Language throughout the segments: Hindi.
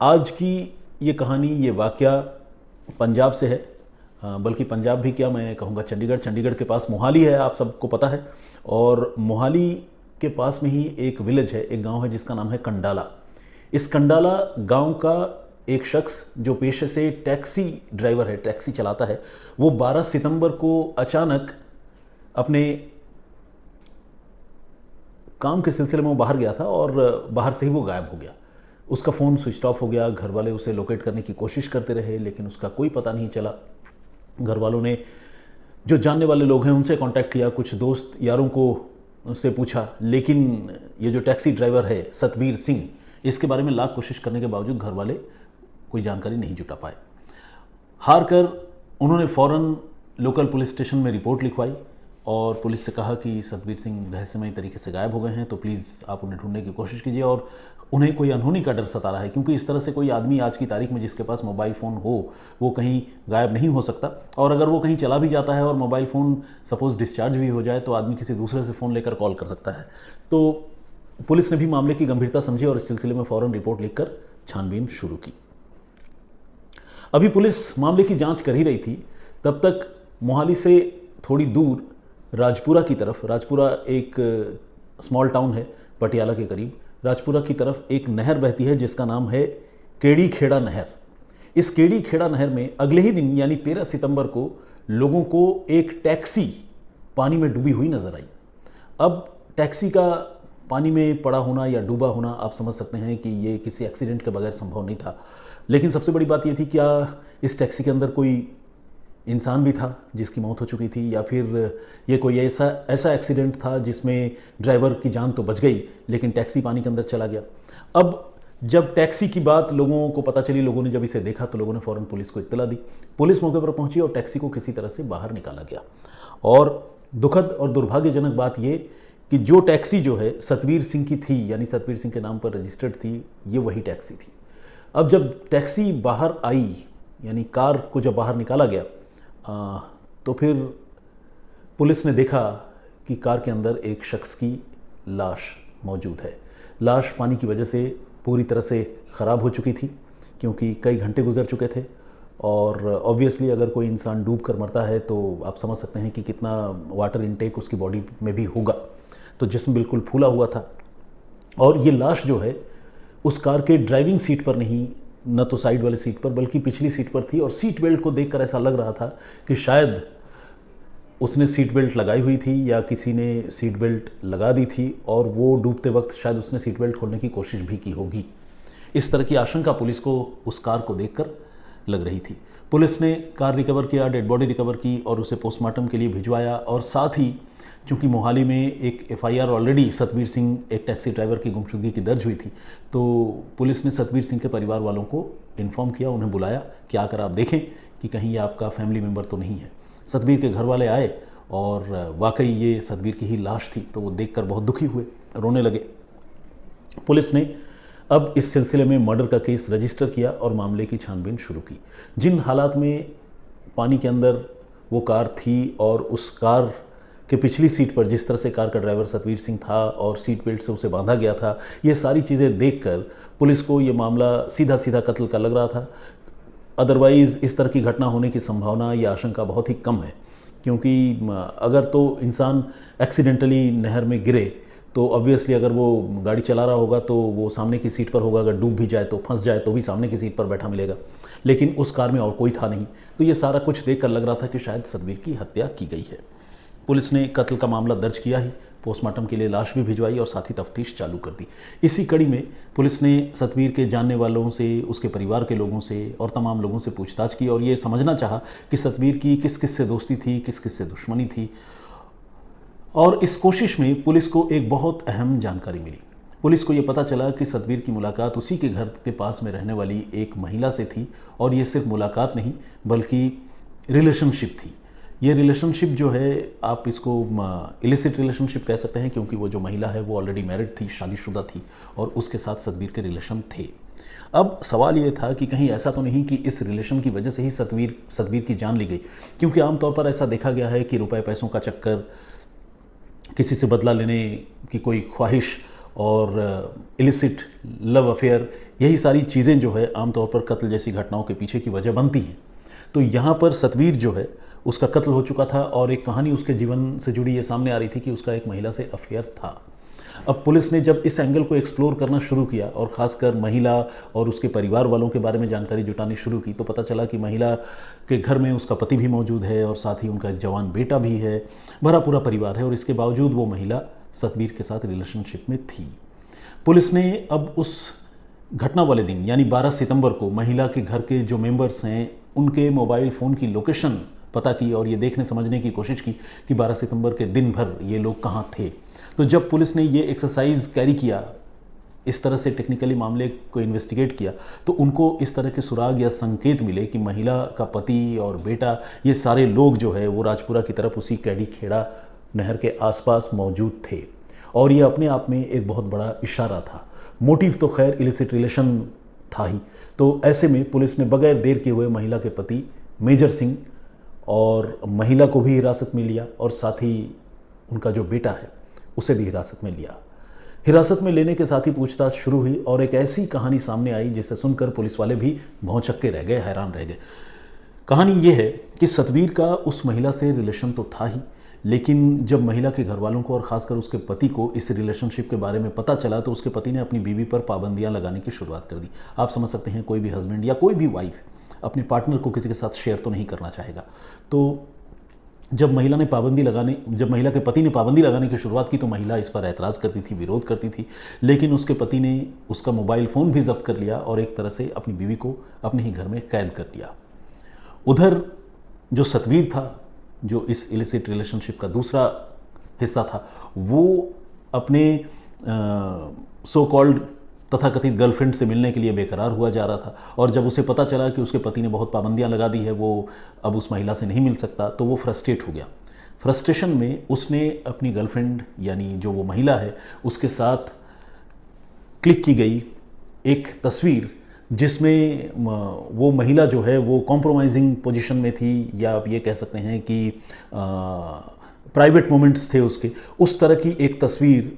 आज की ये कहानी, ये वाकया पंजाब से है। बल्कि पंजाब भी क्या, मैं कहूँगा चंडीगढ़ के पास मोहाली है, आप सबको पता है। और मोहाली के पास में ही एक विलेज है, एक गांव है जिसका नाम है कंडाला। इस कंडाला गांव का एक शख्स जो पेशे से टैक्सी ड्राइवर है, टैक्सी चलाता है, वो 12 सितंबर को अचानक अपने काम के सिलसिले में वो बाहर गया था और बाहर से ही वो गायब हो गया। उसका फ़ोन स्विच ऑफ हो गया। घर वाले उसे लोकेट करने की कोशिश करते रहे लेकिन उसका कोई पता नहीं चला। घर वालों ने जो जानने वाले लोग हैं उनसे कांटेक्ट किया, कुछ दोस्त यारों को उससे पूछा, लेकिन ये जो टैक्सी ड्राइवर है सतबीर सिंह, इसके बारे में लाख कोशिश करने के बावजूद घर वाले कोई जानकारी नहीं जुटा पाए। हार कर उन्होंने फ़ौरन लोकल पुलिस स्टेशन में रिपोर्ट लिखवाई और पुलिस से कहा कि सतबीर सिंह रहस्यमयी तरीके से गायब हो गए हैं, तो प्लीज़ आप उन्हें ढूंढने की कोशिश कीजिए। और उन्हें कोई अनहोनी का डर सता रहा है, क्योंकि इस तरह से कोई आदमी आज की तारीख में जिसके पास मोबाइल फ़ोन हो वो कहीं गायब नहीं हो सकता। और अगर वो कहीं चला भी जाता है और मोबाइल फ़ोन सपोज़ डिस्चार्ज भी हो जाए तो आदमी किसी दूसरे से फ़ोन लेकर कॉल कर सकता है। तो पुलिस ने भी मामले की गंभीरता समझी और इस सिलसिले में फ़ौरन रिपोर्ट लिखकर छानबीन शुरू की। अभी पुलिस मामले की जांच कर ही रही थी, तब तक मोहाली से थोड़ी दूर राजपुरा की तरफ, राजपुरा एक स्मॉल टाउन है पटियाला के करीब, राजपुरा की तरफ एक नहर बहती है जिसका नाम है केड़ी खेड़ा नहर। इस केड़ी खेड़ा नहर में अगले ही दिन यानी 13 सितंबर को लोगों को एक टैक्सी पानी में डूबी हुई नजर आई। अब टैक्सी का पानी में पड़ा होना या डूबा होना आप समझ सकते हैं कि ये किसी एक्सीडेंट के बगैर संभव नहीं था। लेकिन सबसे बड़ी बात ये थी, क्या इस टैक्सी के अंदर कोई इंसान भी था जिसकी मौत हो चुकी थी, या फिर ये कोई ऐसा एक्सीडेंट था जिसमें ड्राइवर की जान तो बच गई लेकिन टैक्सी पानी के अंदर चला गया। अब जब टैक्सी की बात लोगों को पता चली, लोगों ने जब इसे देखा तो लोगों ने फ़ौरन पुलिस को इत्तला दी। पुलिस मौके पर पहुंची और टैक्सी को किसी तरह से बाहर निकाला गया। और दुखद और दुर्भाग्यजनक बात ये कि जो टैक्सी जो है सतबीर सिंह की थी, यानी सतबीर सिंह के नाम पर रजिस्टर्ड थी, ये वही टैक्सी थी। अब जब टैक्सी बाहर आई, यानी कार को जब बाहर निकाला गया, तो फिर पुलिस ने देखा कि कार के अंदर एक शख्स की लाश मौजूद है। लाश पानी की वजह से पूरी तरह से ख़राब हो चुकी थी, क्योंकि कई घंटे गुजर चुके थे। और ऑब्वियसली अगर कोई इंसान डूब कर मरता है तो आप समझ सकते हैं कि कितना वाटर इनटेक उसकी बॉडी में भी होगा। तो जिस्म बिल्कुल फूला हुआ था। और ये लाश जो है उस कार के ड्राइविंग सीट पर नहीं, न तो साइड वाली सीट पर बल्कि पिछली सीट पर थी। और सीट बेल्ट को देखकर ऐसा लग रहा था कि शायद उसने सीट बेल्ट लगाई हुई थी या किसी ने सीट बेल्ट लगा दी थी और वो डूबते वक्त शायद उसने सीट बेल्ट खोलने की कोशिश भी की होगी। इस तरह की आशंका पुलिस को उस कार को देखकर लग रही थी। पुलिस ने कार रिकवर किया, डेड बॉडी रिकवर की और उसे पोस्टमार्टम के लिए भिजवाया। और साथ ही चूँकि मोहाली में एक FIR ऑलरेडी सतबीर सिंह, एक टैक्सी ड्राइवर की गुमशुदगी की दर्ज हुई थी, तो पुलिस ने सतबीर सिंह के परिवार वालों को इन्फॉर्म किया, उन्हें बुलाया कि आकर आप देखें कि कहीं ये आपका फैमिली मेम्बर तो नहीं है। सतबीर के घर वाले आए और वाकई ये सतबीर की ही लाश थी, तो वो देखकर बहुत दुखी हुए, रोने लगे। पुलिस ने अब इस सिलसिले में मर्डर का केस रजिस्टर किया और मामले की छानबीन शुरू की। जिन हालात में पानी के अंदर वो कार थी और उस कार के पिछली सीट पर जिस तरह से कार का ड्राइवर सतबीर सिंह था और सीट बेल्ट से उसे बांधा गया था, ये सारी चीज़ें देखकर पुलिस को ये मामला सीधा सीधा कत्ल का लग रहा था। अदरवाइज़ इस तरह की घटना होने की संभावना या आशंका बहुत ही कम है, क्योंकि अगर तो इंसान एक्सीडेंटली नहर में गिरे तो ऑब्वियसली अगर वो गाड़ी चला रहा होगा तो वो सामने की सीट पर होगा, अगर डूब भी जाए तो फंस जाए तो भी सामने की सीट पर बैठा मिलेगा। लेकिन उस कार में और कोई था नहीं, तो ये सारा कुछ देखकर लग रहा था कि शायद सतबीर की हत्या की गई है। पुलिस ने कत्ल का मामला दर्ज किया ही, पोस्टमार्टम के लिए लाश भी भिजवाई और साथ ही तफ्तीश चालू कर दी। इसी कड़ी में पुलिस ने सतबीर के जानने वालों से, उसके परिवार के लोगों से और तमाम लोगों से पूछताछ की और ये समझना चाहा कि सतबीर की किस किस से दोस्ती थी, किस किस से दुश्मनी थी। और इस कोशिश में पुलिस को एक बहुत अहम जानकारी मिली। पुलिस को ये पता चला कि सतबीर की मुलाकात उसी के घर के पास में रहने वाली एक महिला से थी। और ये सिर्फ मुलाकात नहीं बल्कि रिलेशनशिप थी। ये रिलेशनशिप जो है आप इसको इलिसिट रिलेशनशिप कह सकते हैं, क्योंकि वो जो महिला है वो ऑलरेडी मैरिड थी, शादीशुदा थी और उसके साथ सतबीर के रिलेशन थे। अब सवाल ये था कि कहीं ऐसा तो नहीं कि इस रिलेशन की वजह से ही सतबीर की जान ली गई, क्योंकि आमतौर पर ऐसा देखा गया है कि रुपए पैसों का चक्कर, किसी से बदला लेने की कोई ख्वाहिश और इलिसिट लव अफेयर, यही सारी चीज़ें जो है आमतौर पर कत्ल जैसी घटनाओं के पीछे की वजह बनती हैं। तो यहाँ पर सतवीर जो है उसका कत्ल हो चुका था और एक कहानी उसके जीवन से जुड़ी ये सामने आ रही थी कि उसका एक महिला से अफेयर था। अब पुलिस ने जब इस एंगल को एक्सप्लोर करना शुरू किया और ख़ासकर महिला और उसके परिवार वालों के बारे में जानकारी जुटानी शुरू की, तो पता चला कि महिला के घर में उसका पति भी मौजूद है और साथ ही उनका एक जवान बेटा भी है, भरा पूरा परिवार है, और इसके बावजूद वो महिला सतवीर के साथ रिलेशनशिप में थी। पुलिस ने अब उस घटना वाले दिन यानी 12 सितंबर को महिला के घर के जो मेंबर्स हैं उनके मोबाइल फ़ोन की लोकेशन पता की और ये देखने समझने की कोशिश की कि 12 सितंबर के दिन भर ये लोग कहाँ थे। तो जब पुलिस ने ये एक्सरसाइज कैरी किया, इस तरह से टेक्निकली मामले को इन्वेस्टिगेट किया, तो उनको इस तरह के सुराग या संकेत मिले कि महिला का पति और बेटा ये सारे लोग जो है वो राजपुरा की तरफ उसी कैडी खेड़ा नहर के आसपास मौजूद थे और ये अपने आप में एक बहुत बड़ा इशारा था। मोटिव तो खैर इलिसिट रिलेशन था ही। तो ऐसे में पुलिस ने बगैर देर किए हुए महिला के पति मेजर सिंह और महिला को भी हिरासत में लिया और साथ ही उनका जो बेटा है उसे भी हिरासत में लिया। हिरासत में लेने के साथ ही पूछताछ शुरू हुई और एक ऐसी कहानी सामने आई जिसे सुनकर पुलिस वाले भी भौंचक्के रह गए, हैरान रह गए। कहानी ये है कि सतवीर का उस महिला से रिलेशन तो था ही, लेकिन जब महिला के घर वालों को और ख़ासकर उसके पति को इस रिलेशनशिप के बारे में पता चला तो उसके पति ने अपनी बीवी पर पाबंदियां लगाने की शुरुआत कर दी। आप समझ सकते हैं, कोई भी हस्बैंड या कोई भी वाइफ अपने पार्टनर को किसी के साथ शेयर तो नहीं करना चाहेगा। तो जब महिला के पति ने पाबंदी लगाने की शुरुआत की तो महिला इस पर ऐतराज़ करती थी, विरोध करती थी, लेकिन उसके पति ने उसका मोबाइल फ़ोन भी जब्त कर लिया और एक तरह से अपनी बीवी को अपने ही घर में कैद कर लिया। उधर जो सतवीर था, जो इस इलिसिट रिलेशनशिप का दूसरा हिस्सा था, वो अपने सो कॉल्ड तथाकथित गर्लफ्रेंड से मिलने के लिए बेकरार हुआ जा रहा था और जब उसे पता चला कि उसके पति ने बहुत पाबंदियां लगा दी है, वो अब उस महिला से नहीं मिल सकता, तो वो फ्रस्ट्रेट हो गया। फ्रस्ट्रेशन में उसने अपनी गर्लफ्रेंड यानी जो वो महिला है उसके साथ क्लिक की गई एक तस्वीर जिसमें वो महिला जो है वो कॉम्प्रोमाइजिंग पोजीशन में थी, या आप ये कह सकते हैं कि प्राइवेट मोमेंट्स थे उसके, उस तरह की एक तस्वीर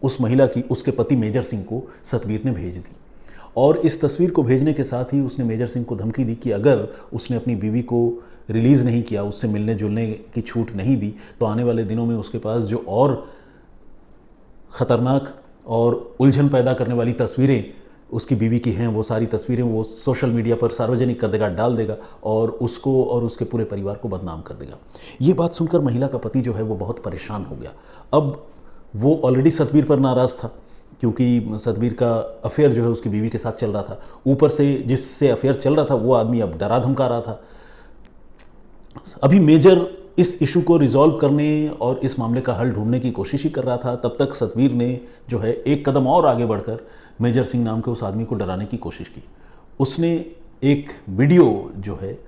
उस महिला की उसके पति मेजर सिंह को सतवीर ने भेज दी। और इस तस्वीर को भेजने के साथ ही उसने मेजर सिंह को धमकी दी कि अगर उसने अपनी बीवी को रिलीज़ नहीं किया, उससे मिलने जुलने की छूट नहीं दी, तो आने वाले दिनों में उसके पास जो और ख़तरनाक और उलझन पैदा करने वाली तस्वीरें उसकी बीवी की हैं, वो सारी तस्वीरें वो सोशल मीडिया पर सार्वजनिक कर देगा, डाल देगा और उसको और उसके पूरे परिवार को बदनाम कर देगा। ये बात सुनकर महिला का पति जो है वो बहुत परेशान हो गया। अब वो ऑलरेडी सतवीर पर नाराज़ था क्योंकि सतवीर का अफेयर जो है उसकी बीवी के साथ चल रहा था, ऊपर से जिससे अफेयर चल रहा था वो आदमी अब डरा धमका रहा था। अभी मेजर इस इशू को रिजॉल्व करने और इस मामले का हल ढूंढने की कोशिश ही कर रहा था। तब तक सतवीर ने जो है एक कदम और आगे बढ़कर मेजर सिंह नाम के उस आदमी को डराने की कोशिश की। उसने एक वीडियो जो है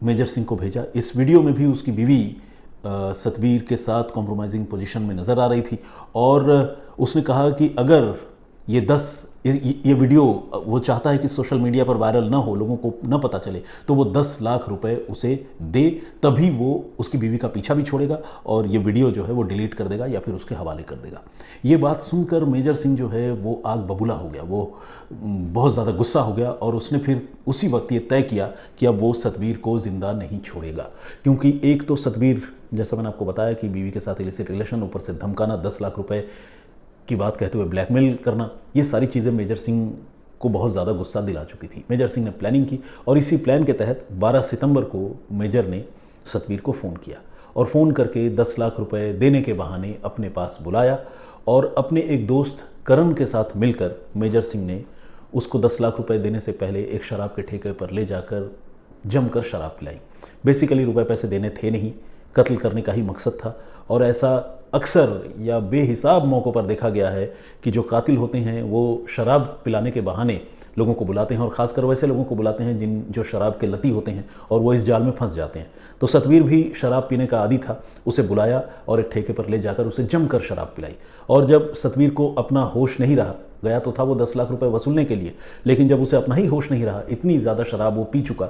मेजर सिंह को भेजा। इस वीडियो में भी उसकी बीवी सतवीर के साथ कॉम्प्रोमाइजिंग पोजीशन में नज़र आ रही थी और उसने कहा कि अगर ये वीडियो वो चाहता है कि सोशल मीडिया पर वायरल ना हो, लोगों को ना पता चले, तो वो 10 लाख रुपए उसे दे, तभी वो उसकी बीवी का पीछा भी छोड़ेगा और ये वीडियो जो है वो डिलीट कर देगा या फिर उसके हवाले कर देगा। ये बात सुनकर मेजर सिंह जो है वो आग बबूला हो गया, वो बहुत ज़्यादा गुस्सा हो गया और उसने फिर उसी वक्त ये तय किया कि अब वो सतवीर को ज़िंदा नहीं छोड़ेगा। क्योंकि एक तो सतवीर, जैसा मैंने आपको बताया कि बीवी के साथ इलिसिट रिलेशन, ऊपर से धमकाना, 10 लाख रुपए की बात कहते हुए ब्लैकमेल करना, ये सारी चीज़ें मेजर सिंह को बहुत ज़्यादा गुस्सा दिला चुकी थी। मेजर सिंह ने प्लानिंग की और इसी प्लान के तहत 12 सितंबर को मेजर ने सतवीर को फ़ोन किया और फ़ोन करके 10 लाख रुपए देने के बहाने अपने पास बुलाया और अपने एक दोस्त करण के साथ मिलकर मेजर सिंह ने उसको 10 लाख रुपए देने से पहले एक शराब के ठेके पर ले जाकर जमकर शराब पिलाई। बेसिकली रुपए पैसे देने थे नहीं, कत्ल करने का ही मकसद था। और ऐसा अक्सर या बेहिसाब मौक़ों पर देखा गया है कि जो कातिल होते हैं वो शराब पिलाने के बहाने लोगों को बुलाते हैं और ख़ासकर वैसे लोगों को बुलाते हैं जो शराब के लती होते हैं और वो इस जाल में फंस जाते हैं। तो सतवीर भी शराब पीने का आदी था, उसे बुलाया और एक ठेके पर ले जाकर उसे जमकर शराब पिलाई। और जब सतवीर को अपना होश नहीं रहा, गया तो था वो 10 लाख रुपए वसूलने के लिए, लेकिन जब उसे अपना ही होश नहीं रहा, इतनी ज़्यादा शराब वो पी चुका,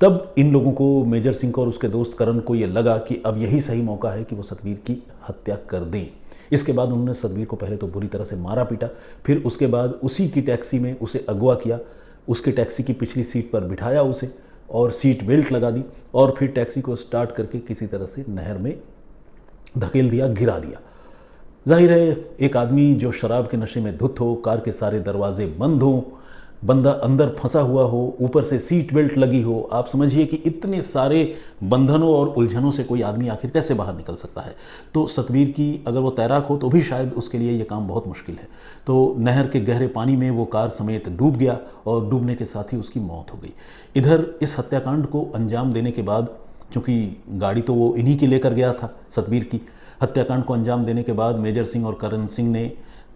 तब इन लोगों को, मेजर सिंह को और उसके दोस्त करण को ये लगा कि अब यही सही मौका है कि वो सतवीर की हत्या कर दें। इसके बाद उन्होंने सतवीर को पहले तो बुरी तरह से मारा पीटा, फिर उसके बाद उसी की टैक्सी में उसे अगवा किया, उसके टैक्सी की पिछली सीट पर बिठाया उसे और सीट बेल्ट लगा दी और फिर टैक्सी को स्टार्ट करके किसी तरह से नहर में धकेल दिया, गिरा दिया। जाहिर है एक आदमी जो शराब के नशे में धुत हो, कार के सारे दरवाजे बंद हों, बंदा अंदर फंसा हुआ हो, ऊपर से सीट बेल्ट लगी हो, आप समझिए कि इतने सारे बंधनों और उलझनों से कोई आदमी आखिर कैसे बाहर निकल सकता है। तो सतवीर की, अगर वो तैराक हो तो भी शायद उसके लिए ये काम बहुत मुश्किल है। तो नहर के गहरे पानी में वो कार समेत डूब गया और डूबने के साथ ही उसकी मौत हो गई। इधर इस हत्याकांड को अंजाम देने के बाद, चूँकि गाड़ी तो वो इन्हीं की लेकर गया था सतवीर की, हत्याकांड को अंजाम देने के बाद मेजर सिंह और करण सिंह ने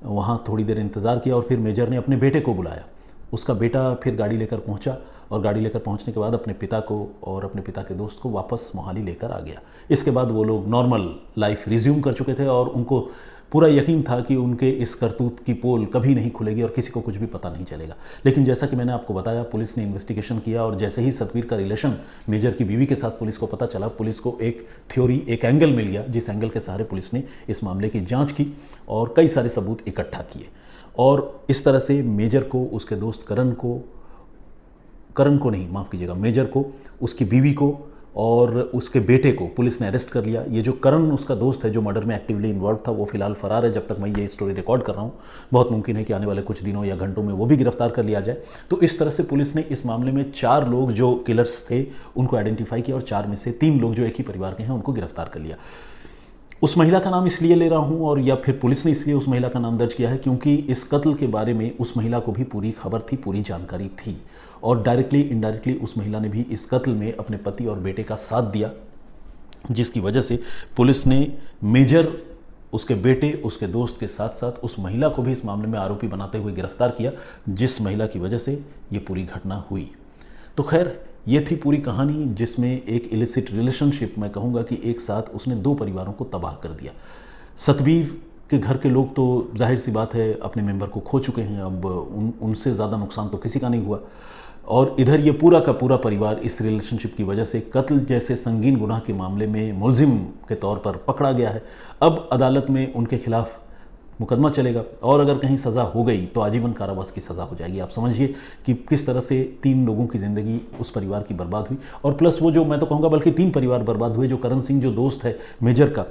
वहाँ थोड़ी देर इंतज़ार किया और फिर मेजर ने अपने बेटे को बुलाया। उसका बेटा फिर गाड़ी लेकर पहुंचा और गाड़ी लेकर पहुंचने के बाद अपने पिता को और अपने पिता के दोस्त को वापस मोहाली लेकर आ गया। इसके बाद वो लोग नॉर्मल लाइफ रिज्यूम कर चुके थे और उनको पूरा यकीन था कि उनके इस करतूत की पोल कभी नहीं खुलेगी और किसी को कुछ भी पता नहीं चलेगा। लेकिन जैसा कि मैंने आपको बताया, पुलिस ने इन्वेस्टिगेशन किया और जैसे ही सतवीर का रिलेशन मेजर की बीवी के साथ पुलिस को पता चला, पुलिस को एक थ्योरी, एक एंगल मिल गया, जिस एंगल के सहारे पुलिस ने इस मामले की जाँच की और कई सारे सबूत इकट्ठा किए और इस तरह से मेजर को, उसके दोस्त करण को नहीं, माफ़ कीजिएगा, मेजर को, उसकी बीवी को और उसके बेटे को पुलिस ने अरेस्ट कर लिया। ये जो करण उसका दोस्त है जो मर्डर में एक्टिवली इन्वॉल्व था, वो फिलहाल फरार है। जब तक मैं ये स्टोरी रिकॉर्ड कर रहा हूँ, बहुत मुमकिन है कि आने वाले कुछ दिनों या घंटों में वो भी गिरफ्तार कर लिया जाए। तो इस तरह से पुलिस ने इस मामले में 4 लोग जो किलर्स थे उनको आइडेंटिफाई किया और 4 में से 3 लोग जो एक ही परिवार के हैं उनको गिरफ्तार कर लिया। उस महिला का नाम इसलिए ले रहा हूँ और या फिर पुलिस ने इसलिए उस महिला का नाम दर्ज किया है क्योंकि इस कत्ल के बारे में उस महिला को भी पूरी खबर थी, पूरी जानकारी थी और डायरेक्टली इनडायरेक्टली उस महिला ने भी इस कत्ल में अपने पति और बेटे का साथ दिया, जिसकी वजह से पुलिस ने मेजर, उसके बेटे, उसके दोस्त के साथ साथ उस महिला को भी इस मामले में आरोपी बनाते हुए गिरफ्तार किया, जिस महिला की वजह से ये पूरी घटना हुई। तो खैर, ये थी पूरी कहानी जिसमें एक इलिसिट रिलेशनशिप, मैं कहूँगा कि एक साथ उसने 2 परिवारों को तबाह कर दिया। सतवीर के घर के लोग तो जाहिर सी बात है अपने मेंबर को खो चुके हैं, अब उनसे ज़्यादा नुकसान तो किसी का नहीं हुआ और इधर ये पूरा का पूरा परिवार इस रिलेशनशिप की वजह से कत्ल जैसे संगीन गुनाह के मामले में मुलजिम के तौर पर पकड़ा गया है। अब अदालत में उनके खिलाफ मुकदमा चलेगा और अगर कहीं सज़ा हो गई तो आजीवन कारावास की सज़ा हो जाएगी। आप समझिए कि किस तरह से 3 लोगों की ज़िंदगी उस परिवार की बर्बाद हुई और प्लस वो जो, मैं तो कहूँगा बल्कि 3 परिवार बर्बाद हुए। जो करण सिंह जो दोस्त है मेजर का,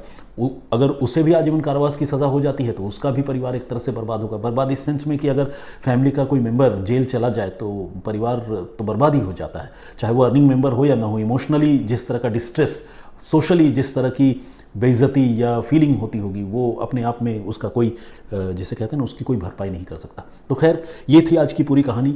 अगर उसे भी आजीवन कारावास की सज़ा हो जाती है तो उसका भी परिवार एक तरह से बर्बाद होगा। बर्बाद इस सेंस में कि अगर फैमिली का कोई मेंबर जेल चला जाए तो परिवार तो बर्बाद ही हो जाता है, चाहे वो अर्निंग मेंबर हो या ना हो। इमोशनली जिस तरह का डिस्ट्रेस, सोशली जिस तरह की बेइज्जती या फीलिंग होती होगी, वो अपने आप में उसका कोई, जिसे कहते हैं ना, उसकी कोई भरपाई नहीं कर सकता। तो खैर, ये थी आज की पूरी कहानी।